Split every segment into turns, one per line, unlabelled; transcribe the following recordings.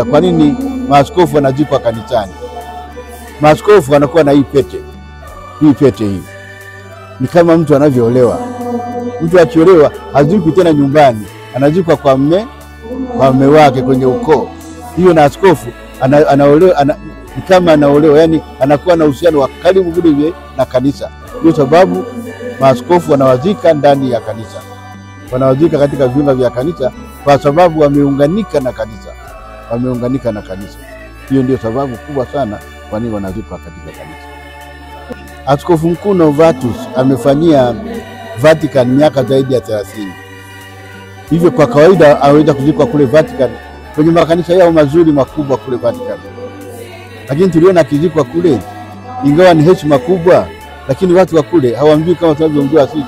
Kwa nini maaskofu wanazikwa kanisani? Maaskofu wanakuwa na hii pete. Hii pete hii ni kama mtu anavyoolewa. Mtu akiolewa hazikwi tena nyumbani, anazikwa kwa mume wake kwenye ukoo. Hiyo na askofu anaolewa, ni kama anaolewa, yani anakuwa na uhusiano wa karibu vile na kanisa. Ndio sababu maaskofu wanawazika ndani ya kanisa. Wanawazika katika vyumba vya kanisa kwa sababu wameunganika na kanisa. Wameunganika na kanisa. Hiyo ndio sababu kubwa sana kwa nini wanazikwa katika kanisa. Askofu Mkuu Novatus amefanyia Vatican miaka zaidi ya 30. Hivyo kwa kawaida aweza kuzikwa kule Vatican kwenye makanisa yao mazuri makubwa kule Vatican. Lakini tuliona akizikwa kule, ingawa ni heshima kubwa, lakini watu wa kule hawamjui kama tunavyomjua sisi.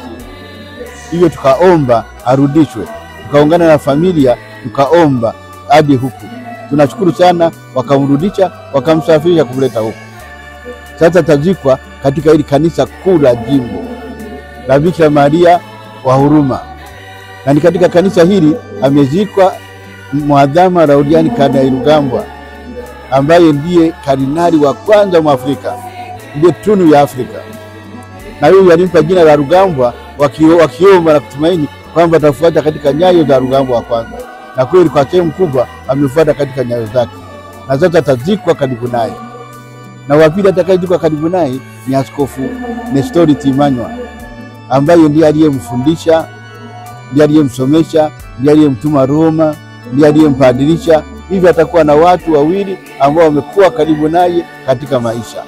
Hivyo tukaomba arudishwe. Tukaungana na familia tukaomba hadi huku. Tunashukuru sana, wakamrudisha, wakamsafirisha kumleta huku. Sasa tazikwa katika hili kanisa kuu la jimbo la Bikira Maria wa Huruma. Na ni katika kanisa hili amezikwa Mwadhama Lauriani Kadairugambwa, ambaye ndiye kardinali wa kwanza wa Afrika, ndiye tunu ya Afrika. Na yeye alimpa jina la Rugambwa wakiomba na kutumaini kwamba atafuata katika nyayo za Rugambwa wa kwanza. Na kweli kwa sehemu kubwa amefuata katika nyayo zake. Na sasa atazikwa karibu naye. Na wa pili atakayezikwa karibu naye ni Askofu Nestori Timanywa, ambaye ndiye aliyemfundisha, ndiye aliyemsomesha, ndiye aliyemtuma Roma, ndiye aliyempadirisha. Hivyo atakuwa na watu wawili ambao wamekuwa karibu naye katika maisha.